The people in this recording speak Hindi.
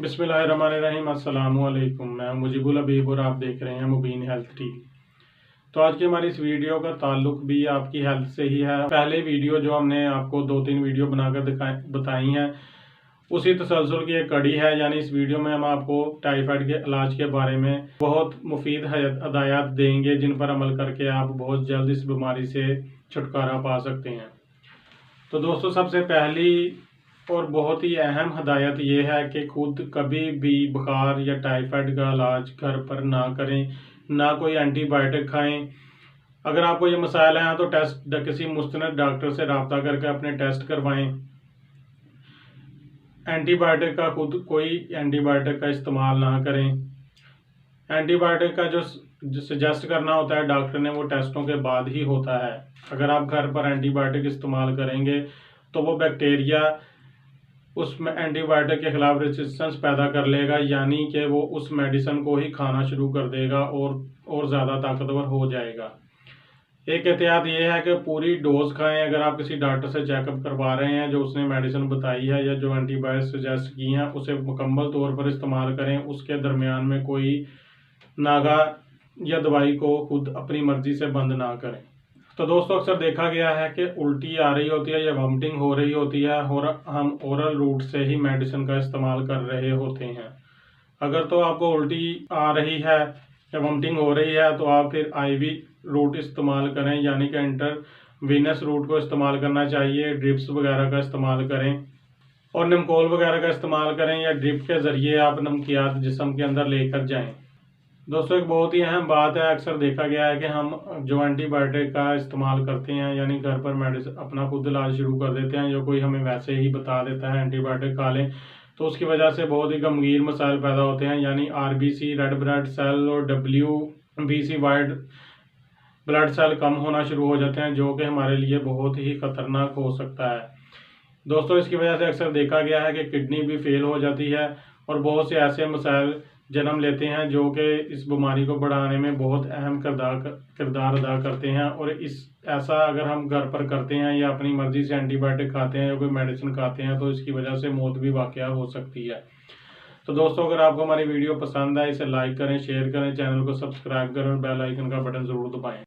बिस्मिल्लाहिर्रहमानिर्रहीम अस्सलामुअलैकुम। मैं मुजीबुल हबीब और आप देख रहे हैं मुबीन हेल्थ टीवी। तो आज की हमारी इस वीडियो का ताल्लुक भी आपकी हेल्थ से ही है। पहले वीडियो जो हमने आपको 2-3 वीडियो बनाकर बताई हैं, उसी तसलसल की एक कड़ी है। यानी इस वीडियो में हम आपको टाइफाइड के इलाज के बारे में बहुत मुफीद हदायत देंगे, जिन पर अमल करके आप बहुत जल्द इस बीमारी से छुटकारा पा सकते हैं। तो दोस्तों, सबसे पहली और बहुत ही अहम हदायत ये है कि खुद कभी भी बुखार या टाइफाइड का इलाज घर पर ना करें, ना कोई एंटीबायोटिक खाएं। अगर आपको ये मसाइल हैं तो किसी मुस्तनद डॉक्टर से रब्ता करके अपने टेस्ट करवाएं। एंटीबायोटिक का खुद कोई एंटीबायोटिक का इस्तेमाल ना करें। एंटीबायोटिक का जो सजेस्ट करना होता है डॉक्टर ने, वो टेस्टों के बाद ही होता है। अगर आप घर पर एंटीबायोटिक इस्तेमाल करेंगे तो वो बैक्टीरिया उसमें एंटीबायोटिक के खिलाफ रेजिस्टेंस पैदा कर लेगा, यानी कि वो उस मेडिसिन को ही खाना शुरू कर देगा और ज़्यादा ताकतवर हो जाएगा। एक एहतियात ये है कि पूरी डोज खाएं। अगर आप किसी डॉक्टर से चेकअप करवा रहे हैं, जो उसने मेडिसिन बताई है या जो एंटीबायोटिक सजेस्ट की हैं, उसे मुकम्मल तौर पर इस्तेमाल करें। उसके दरमियान में कोई नागा या दवाई को खुद अपनी मर्जी से बंद ना करें। तो दोस्तों, अक्सर देखा गया है कि उल्टी आ रही होती है या वॉमिटिंग हो रही होती है और हम ओरल रूट से ही मेडिसिन का इस्तेमाल कर रहे होते हैं। अगर तो आपको उल्टी आ रही है या वॉमिटिंग हो रही है तो आप फिर आईवी रूट इस्तेमाल करें, यानी कि इंटरवीनस रूट को इस्तेमाल करना चाहिए। ड्रिप्स वगैरह का इस्तेमाल करें और निमकोल वगैरह का इस्तेमाल करें, या ड्रिप के ज़रिए आप नमकियात जिस्म के अंदर लेकर जाएं। दोस्तों, एक बहुत ही अहम बात है, अक्सर देखा गया है कि हम जो एंटीबायोटिक का इस्तेमाल करते हैं, यानी घर पर मेडिसिन अपना खुद इलाज शुरू कर देते हैं, जो कोई हमें वैसे ही बता देता है एंटीबायोटिक खा लें, तो उसकी वजह से बहुत ही गंभीर मसाइल पैदा होते हैं। यानी आरबीसी रेड ब्लड सेल और डब्ल्यूबीसी वाइट ब्लड सेल कम होना शुरू हो जाते हैं, जो कि हमारे लिए बहुत ही खतरनाक हो सकता है। दोस्तों, इसकी वजह से अक्सर देखा गया है कि किडनी भी फेल हो जाती है और बहुत से ऐसे मसाइल जन्म लेते हैं जो कि इस बीमारी को बढ़ाने में बहुत अहम किरदार अदा करते हैं। और ऐसा अगर हम घर पर करते हैं या अपनी मर्जी से एंटीबायोटिक खाते हैं या कोई मेडिसिन खाते हैं, तो इसकी वजह से मौत भी वाक़या हो सकती है। तो दोस्तों, अगर आपको हमारी वीडियो पसंद आए, इसे लाइक करें, शेयर करें, चैनल को सब्सक्राइब करें और बेल आइकन का बटन ज़रूर दबाएं।